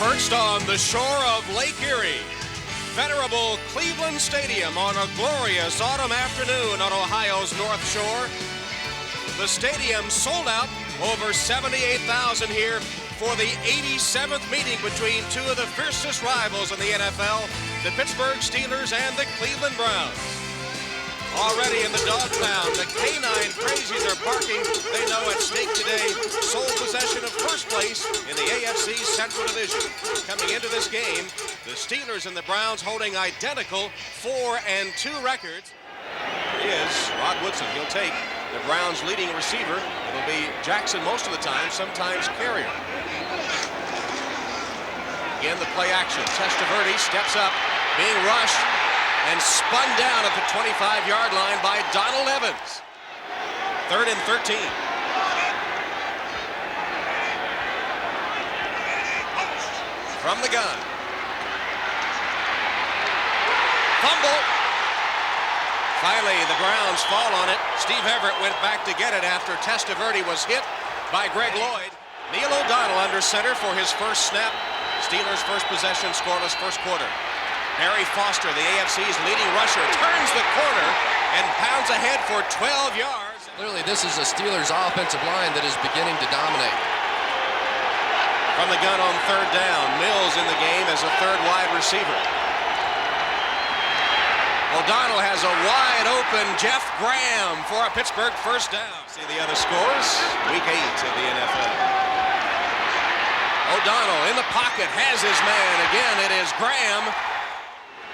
Perched on the shore of Lake Erie, venerable Cleveland Stadium on a glorious autumn afternoon on Ohio's North Shore. The stadium sold out, over 78,000 here for the 87th meeting between two of the fiercest rivals in the NFL, the Pittsburgh Steelers and the Cleveland Browns. Already in the dog pound, the canine crazies are barking. They know at stake today sole possession of first place in the AFC Central Division. Coming into this game, the Steelers and the Browns holding identical 4-2 records. Here is Rod Woodson. He'll take the Browns' leading receiver. It'll be Jackson most of the time, sometimes Carrier. Again, the play action. Testaverde steps up, being rushed and spun down at the 25-yard line by Donald Evans. 3rd and 13. From the gun. Fumble. Finally, the Browns fall on it. Steve Everett went back to get it after Testaverde was hit by Greg Lloyd. Neil O'Donnell under center for his first snap. Steelers' first possession, scoreless first quarter. Barry Foster, the AFC's leading rusher, turns the corner and pounds ahead for 12 yards. Clearly, this is a Steelers offensive line that is beginning to dominate. From the gun on 3rd down, Mills in the game as a third wide receiver. O'Donnell has a wide open Jeff Graham for a Pittsburgh first down. See the other scores? Week 8 of the NFL. O'Donnell in the pocket has his man. Again, it is Graham.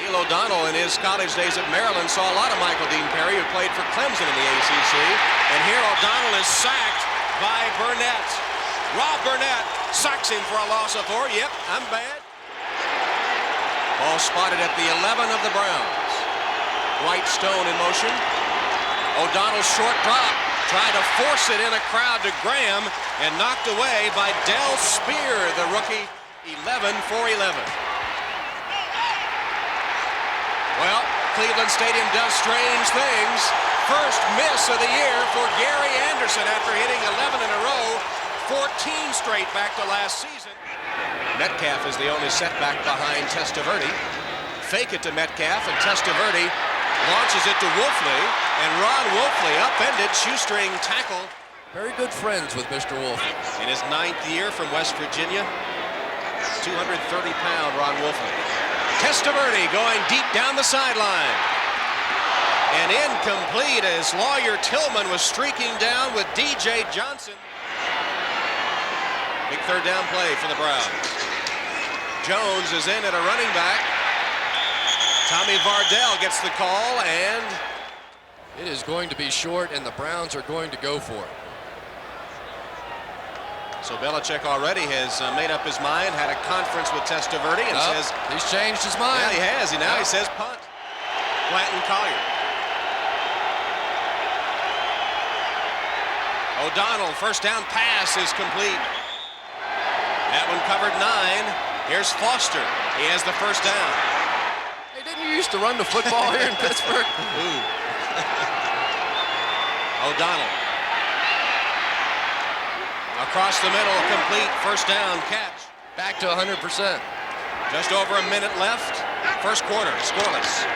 Neil O'Donnell in his college days at Maryland saw a lot of Michael Dean Perry, who played for Clemson in the ACC. And here O'Donnell is sacked by Burnett. Rob Burnett sacks him for a loss of 4. Yep, I'm bad. Ball spotted at the 11 of the Browns. White Stone in motion. O'Donnell's short drop. Tried to force it in a crowd to Graham and knocked away by Del Spear, the rookie. 11 for 11. Well, Cleveland Stadium does strange things. First miss of the year for Gary Anderson after hitting 11 in a row, 14 straight back to last season. Metcalf is the only setback behind Testaverde. Fake it to Metcalf, and Testaverde launches it to Wolfley, and Ron Wolfley upended shoestring tackle. Very good friends with Mr. Wolfley. In his 9th year from West Virginia, 230-pound Ron Wolfley. Testaverde going deep down the sideline. And incomplete as Lawyer Tillman was streaking down with DJ Johnson. Big third down play for the Browns. Jones is in at a running back. Tommy Vardell gets the call, and it is going to be short, and the Browns are going to go for it. So Belichick already has made up his mind, had a conference with Testaverde, and says he's changed his mind. Yeah, he has. Now he says punt. Blanton Collier. O'Donnell, first down pass is complete. That one covered 9. Here's Foster. He has the first down. Hey, didn't you used to run the football here in Pittsburgh? Ooh. O'Donnell. Across the middle, complete first down catch. Back to 100%. Just over a minute left. First quarter, scoreless.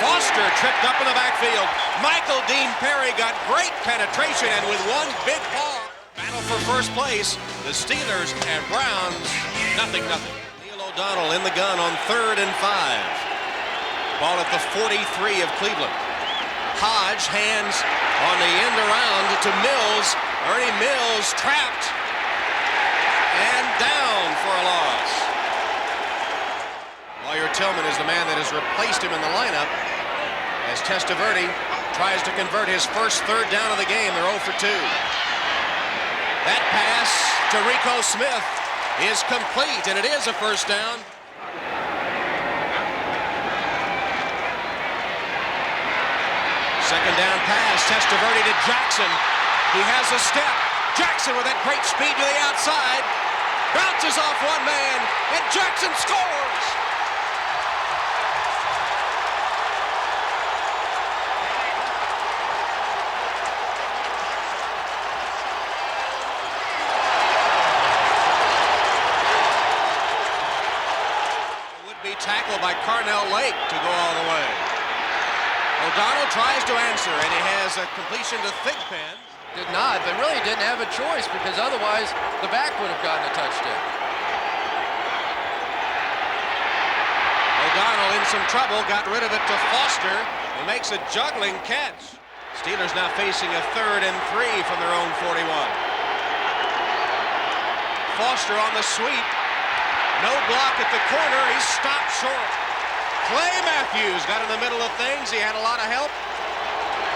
Foster tripped up in the backfield. Michael Dean Perry got great penetration, and with one big paw. Battle for first place. The Steelers and Browns, 0-0. Neil O'Donnell in the gun on 3rd and 5. Ball at the 43 of Cleveland. Hodge hands on the end around to Mills. Ernie Mills trapped and down for a loss. Lawyer Tillman is the man that has replaced him in the lineup as Testaverde tries to convert his first third down of the game. They're 0 for 2. That pass to Rico Smith is complete, and it is a first down. Second down pass, Testaverde to Jackson. He has a step. Jackson with that great speed to the outside. Bounces off one man, and Jackson scores! by Carnell Lake to go all the way. O'Donnell tries to answer, and he has a completion to Thigpen. Did not, but really didn't have a choice because otherwise the back would have gotten a touchdown. O'Donnell in some trouble, got rid of it to Foster, and makes a juggling catch. Steelers now facing a 3rd and 3 from their own 41. Foster on the sweep. No block at the corner. He's stopped short. Clay Matthews got in the middle of things. He had a lot of help,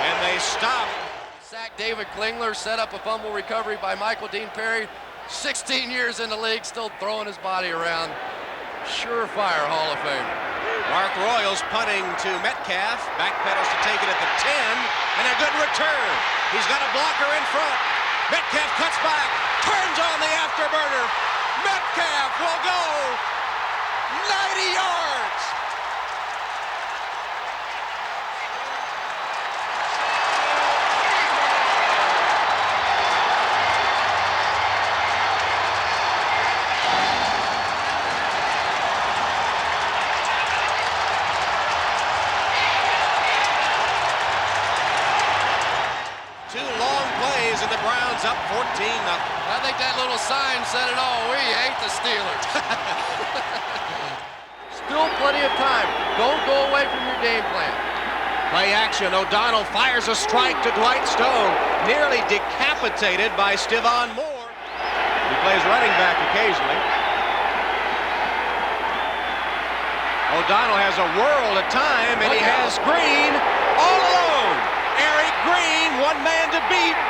and they stopped. Sack David Klingler, set up a fumble recovery by Michael Dean Perry. 16 years in the league, still throwing his body around. Surefire Hall of Fame. Mark Royals punting to Metcalf. Backpedals to take it at the 10, and a good return. He's got a blocker in front. Metcalf cuts back, turns on the afterburner. Metcalf will go 90 yards. And the Browns up 14-0. I think that little sign said it all. We hate the Steelers. Still plenty of time. Don't go away from your game plan. Play action. O'Donnell fires a strike to Dwight Stone. Nearly decapitated by Stivon Moore. He plays running back occasionally. O'Donnell has a world of time, and he has Green all alone. Eric Green, one man to beat.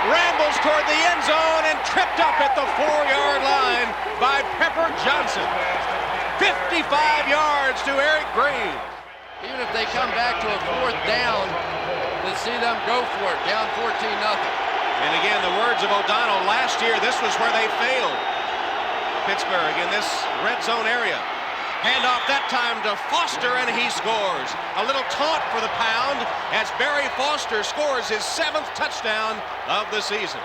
Rambles toward the end zone and tripped up at the 4-yard line by Pepper Johnson. 55 yards to Eric Green. Even if they come back to a 4th down, to see them go for it, down 14-0. And again, the words of O'Donnell, last year, this was where they failed. Pittsburgh in this red zone area. Handoff that time to Foster, and he scores. A little taunt for the pound as Barry Foster scores his 7th touchdown of the season.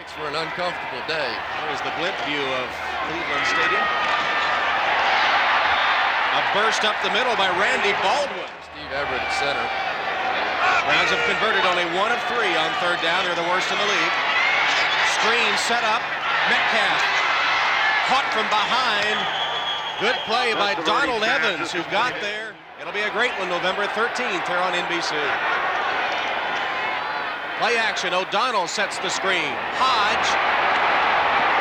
Makes for an uncomfortable day. There's the blimp view of Cleveland Stadium. A burst up the middle by Randy Baldwin. Steve Everett at center. Browns have converted only 1 of 3 on 3rd down. They're the worst in the league. Screen set up. Metcalf caught from behind. Good play by Donald Evans, who got there. It'll be a great one November 13th here on NBC. Play action. O'Donnell sets the screen. Hodge.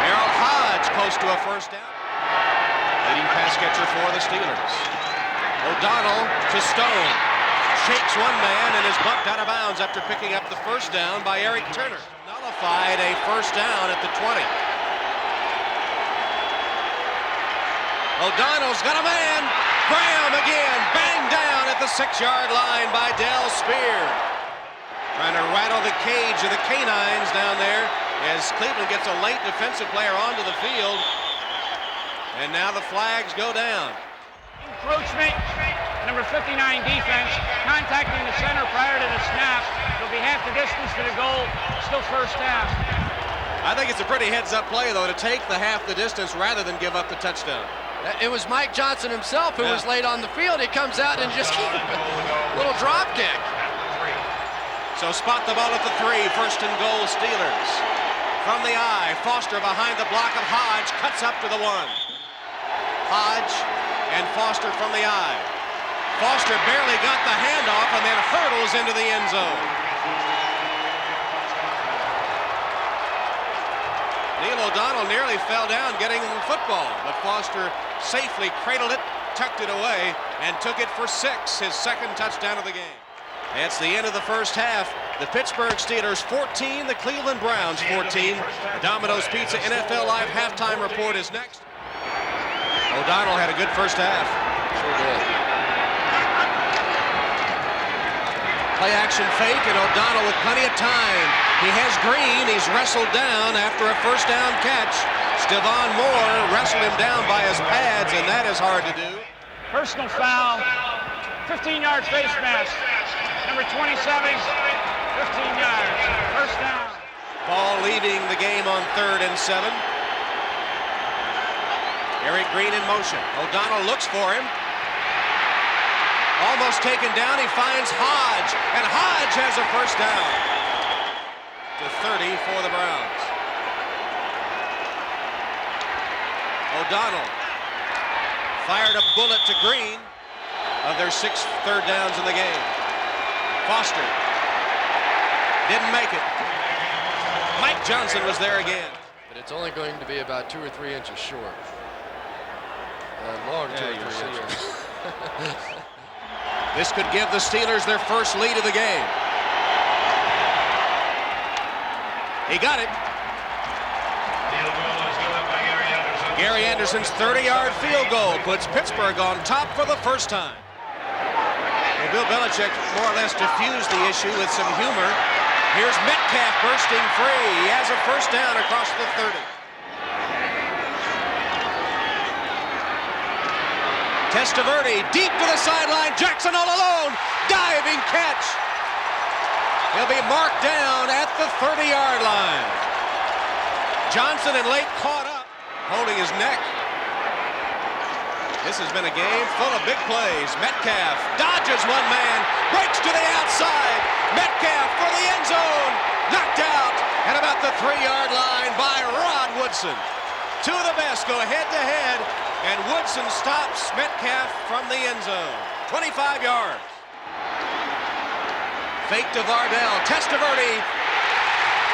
Merrill Hodge close to a 1st down. Leading pass catcher for the Steelers. O'Donnell to Stone. Shakes one man and is bumped out of bounds after picking up the 1st down by Eric Turner. Nullified a 1st down at the 20. O'Donnell's got a man. Graham again, banged down at the 6-yard line by Del Spear. Trying to rattle the cage of the canines down there as Cleveland gets a late defensive player onto the field. And now the flags go down. Encroachment, number 59 defense, contacting the center prior to the snap. It'll be half the distance to the goal, still 1st down. I think it's a pretty heads-up play, though, to take the half the distance rather than give up the touchdown. It was Mike Johnson himself who was late on the field. He comes out and just a little drop kick. So spot the ball at the 3, 1st and goal Steelers. From the eye, Foster behind the block of Hodge, cuts up to the 1. Hodge and Foster from the eye. Foster barely got the handoff and then hurdles into the end zone. Neil O'Donnell nearly fell down getting the football, but Foster safely cradled it, tucked it away, and took it for 6, his 2nd touchdown of the game. That's the end of the 1st half. The Pittsburgh Steelers 14, the Cleveland Browns 14. The Domino's Pizza NFL Live halftime report is next. O'Donnell had a good 1st half. Sure did. Play action fake, and O'Donnell with plenty of time. He has Green. He's wrestled down after a 1st down catch. Stivon Moore wrestled him down by his pads, and that is hard to do. Personal foul, 15-yard face mask. Number 27, 15 yards, 1st down. Ball leaving the game on 3rd and 7. Eric Green in motion. O'Donnell looks for him. Almost taken down. He finds Hodge, and Hodge has a first down. To 30 for the Browns. O'Donnell fired a bullet to Green of their 6 third downs in the game. Foster didn't make it. Mike Johnson was there again. But it's only going to be about 2 or 3 inches short. Long 2 or 3 inches. This could give the Steelers their first lead of the game. He got it. Gary Anderson's 30-yard field goal puts Pittsburgh on top for the first time. Well, Bill Belichick more or less diffused the issue with some humor. Here's Metcalf bursting free. He has a first down across the 30. Testaverde deep to the sideline. Jackson all alone. Diving catch. He'll be marked down at the 30-yard line. Johnson and Lake caught up, holding his neck. This has been a game full of big plays. Metcalf dodges one man, breaks to the outside. Metcalf for the end zone. Knocked out at about the 3-yard line by Rod Woodson. Two of the best go head-to-head, and Woodson stops Metcalf from the end zone. 25 yards. Fake to Vardell. Testaverde.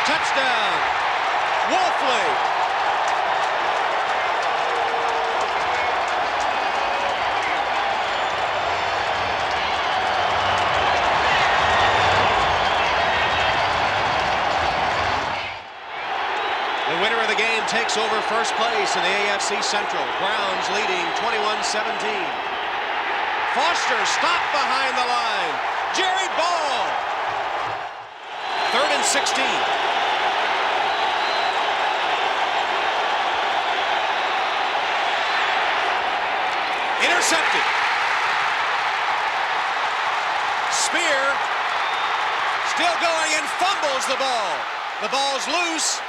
Touchdown. Wolfley. The winner of the game takes over first place in the AFC Central. Browns leading 21-17. Foster stopped behind the line. Jerry Ball. 3rd and 16. Intercepted. Spear still going and fumbles the ball. The ball's loose.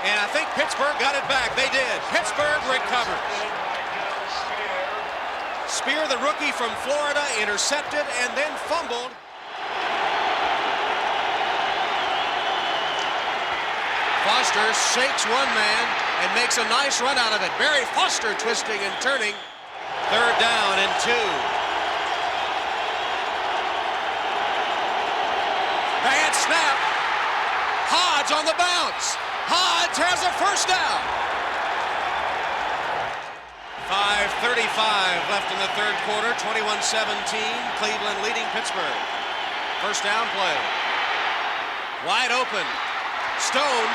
And I think Pittsburgh got it back. They did. Pittsburgh recovers. Spear, the rookie from Florida, intercepted and then fumbled. Foster shakes one man and makes a nice run out of it. Barry Foster twisting and turning. 3rd down and 2. Bad snap. Hodge on the bounce. Hodge has a first down. 5:35 left in the 3rd quarter. 21-17. Cleveland leading Pittsburgh. First down play. Wide open. Stone.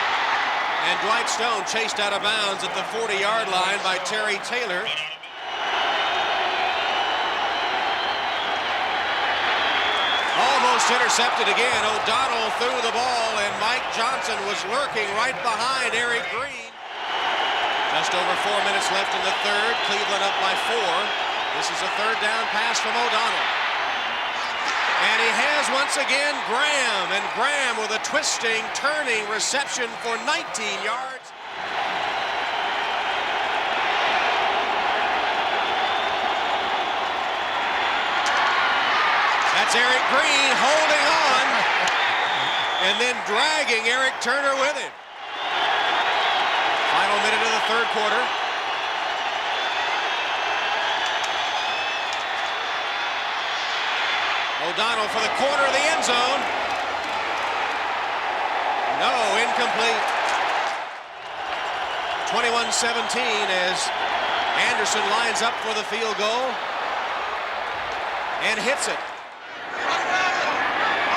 And Dwight Stone chased out of bounds at the 40-yard line by Terry Taylor. Almost intercepted again. O'Donnell threw the ball, and Mike Johnson was lurking right behind Eric Green. Just over 4 minutes left in the 3rd. Cleveland up by 4. This is a 3rd down pass from O'Donnell. And he has once again Graham, and Graham with a twisting, turning reception for 19 yards. That's Eric Green holding on and then dragging Eric Turner with him. Final minute of the 3rd quarter. O'Donnell for the corner of the end zone. No, incomplete. 21-17 as Anderson lines up for the field goal and hits it.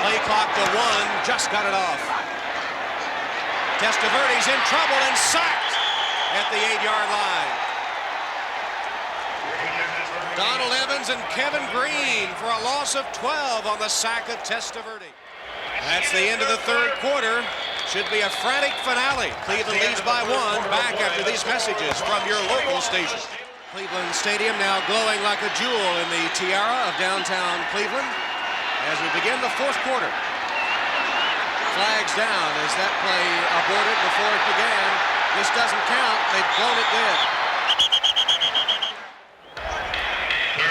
Play clock to 1, just got it off. Testaverde's in trouble and sacked at the 8-yard line. Donald Evans and Kevin Green for a loss of 12 on the sack of Testaverde. That's the end of the 3rd quarter. Should be a frantic finale. Cleveland leads by 1. Back after these messages from your local station. Cleveland Stadium now glowing like a jewel in the tiara of downtown Cleveland as we begin the 4th quarter. Flags down as that play aborted before it began. This doesn't count. They've blown it dead.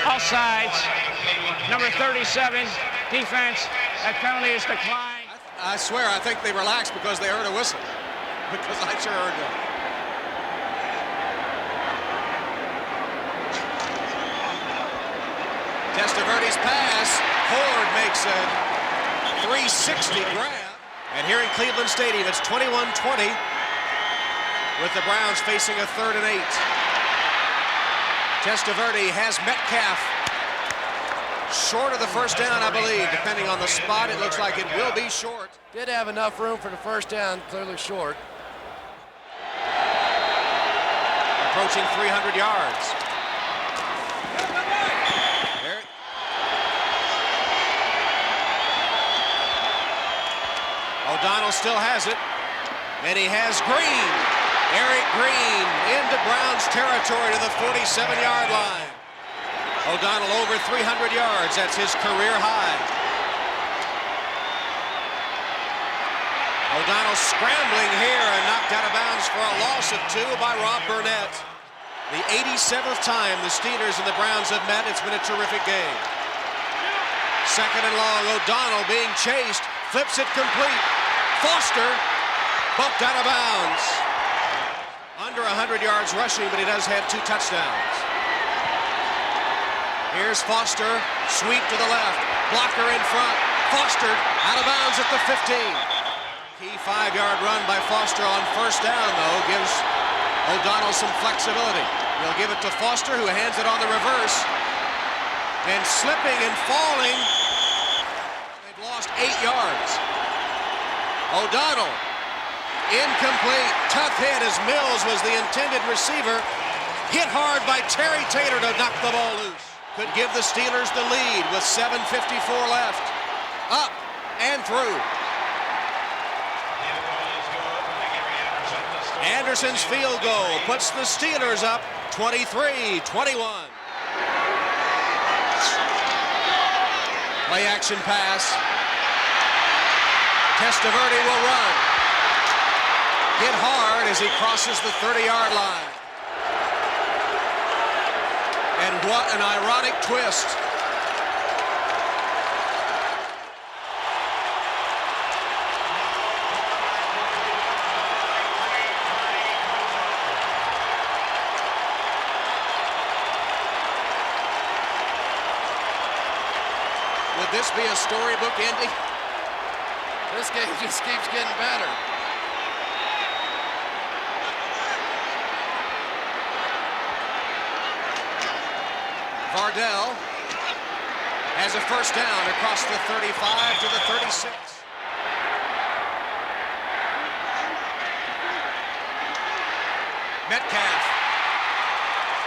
All sides. Number 37, defense. That penalty is declined. I swear, I think they relaxed because they heard a whistle. Because I sure heard that. Testaverde's pass. Horde makes a 360 grab. And here in Cleveland Stadium, it's 21-20 with the Browns facing a 3rd and 8. Testaverde has Metcalf short of the first down, I believe. Depending on the spot, it looks like it will be short. Did have enough room for the first down, clearly short. Approaching 300 yards. There. O'Donnell still has it, and he has Green. Eric Green into Browns territory to the 47-yard line. O'Donnell over 300 yards. That's his career high. O'Donnell scrambling here and knocked out of bounds for a loss of 2 by Rob Burnett. The 87th time the Steelers and the Browns have met. It's been a terrific game. 2nd and long. O'Donnell being chased. Flips it complete. Foster bumped out of bounds. Under 100 yards rushing, but he does have 2 touchdowns. Here's Foster, sweep to the left, blocker in front. Foster out of bounds at the 15. Key 5-yard run by Foster on first down, though, gives O'Donnell some flexibility. He'll give it to Foster, who hands it on the reverse. And slipping and falling, they've lost 8 yards. O'Donnell, incomplete, tough hit as Mills was the intended receiver. Hit hard by Terry Taylor to knock the ball loose. Could give the Steelers the lead with 7:54 left. Up and through. Anderson's field goal puts the Steelers up 23-21. Play action pass. Testaverde will run. Hit hard as he crosses the 30-yard line. And what an ironic twist. Would this be a storybook ending? This game just keeps getting better. Vardell has a first down across the 35 to the 36. Metcalf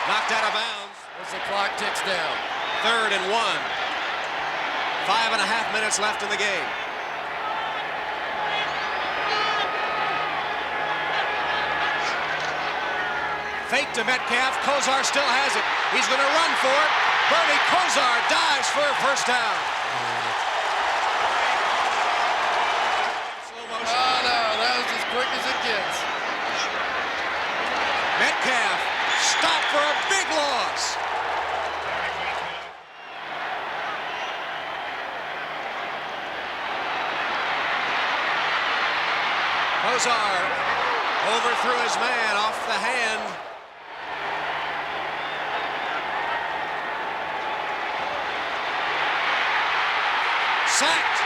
knocked out of bounds. As the clock ticks down. 3rd and 1. 5.5 minutes left in the game. Fake to Metcalf. Kozar still has it. He's going to run for it. Bernie Kozar dives for a first down. Slow motion. Oh, no, that was as quick as it gets. Metcalf stopped for a big loss. Kozar overthrew his man off the hand. Sacked.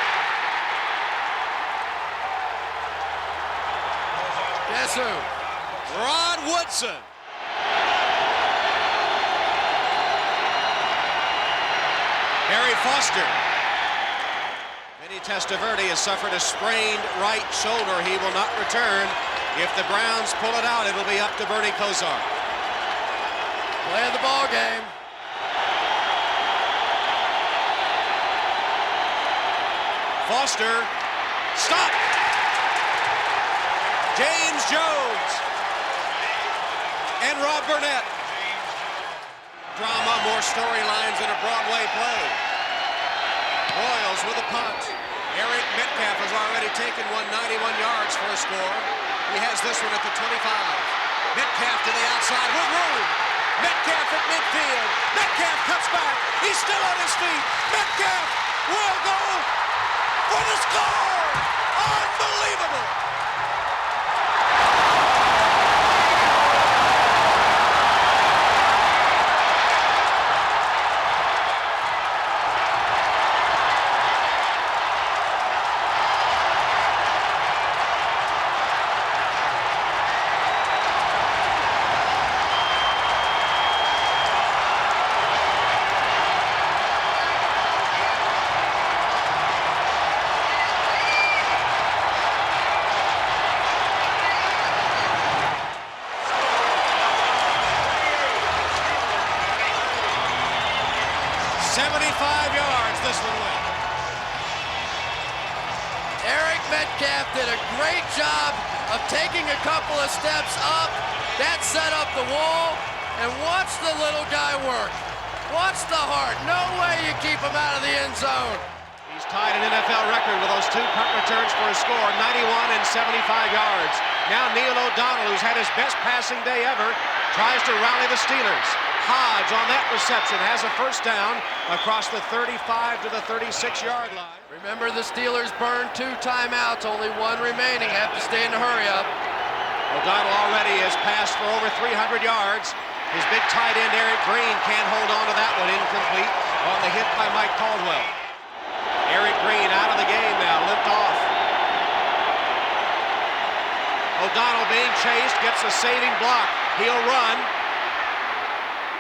Guess who? Rod Woodson. Harry Foster. Vinny Testaverde has suffered a sprained right shoulder. He will not return. If the Browns pull it out, it'll be up to Bernie Kozar. Playing the ball game. Foster, stop! James Jones and Rob Burnett. Drama, more storylines than a Broadway play. Royals with a punt. Eric Metcalf has already taken 191 yards for a score. He has this one at the 25. Metcalf to the outside with room. Metcalf at midfield. Metcalf cuts back. He's still on his feet. Metcalf will go for the score. Unbelievable. Metcalf did a great job of taking a couple of steps up. That set up the wall, and watch the little guy work. Watch the heart. No way you keep him out of the end zone. He's tied an NFL record with those 2 punt returns for a score, 91 and 75 yards. Now Neil O'Donnell, who's had his best passing day ever, tries to rally the Steelers. Hodge on that reception has a first down across the 35 to the 36-yard line. Remember, the Steelers burned 2 timeouts, only 1 remaining. Have to stay in a hurry up. O'Donnell already has passed for over 300 yards. His big tight end, Eric Green, can't hold on to that one, incomplete on the hit by Mike Caldwell. Eric Green out of the game now, limped off. O'Donnell being chased, gets a saving block. He'll run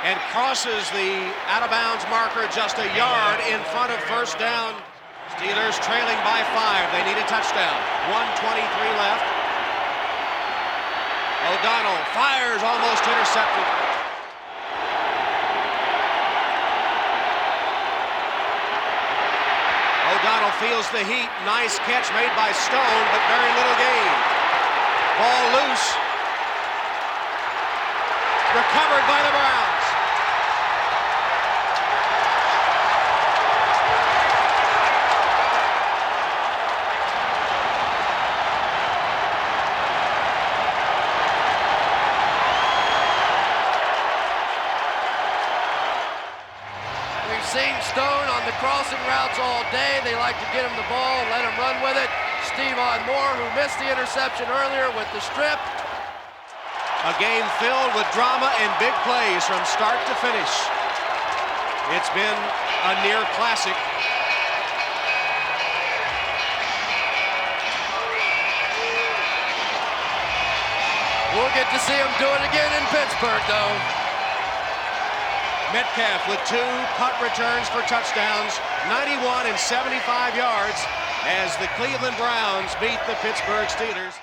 and crosses the out-of-bounds marker just a yard in front of first down. Steelers trailing by 5. They need a touchdown. 1:23 left. O'Donnell fires, almost intercepted. O'Donnell feels the heat. Nice catch made by Stone, but very little gain. Ball loose. Recovered by the Browns. Seen Stone on the crossing routes all day. They like to get him the ball, let him run with it. Stephon Moore, who missed the interception earlier with the strip. A game filled with drama and big plays from start to finish. It's been a near classic. We'll get to see him do it again in Pittsburgh, though. Metcalf with 2 punt returns for touchdowns, 91 and 75 yards as the Cleveland Browns beat the Pittsburgh Steelers.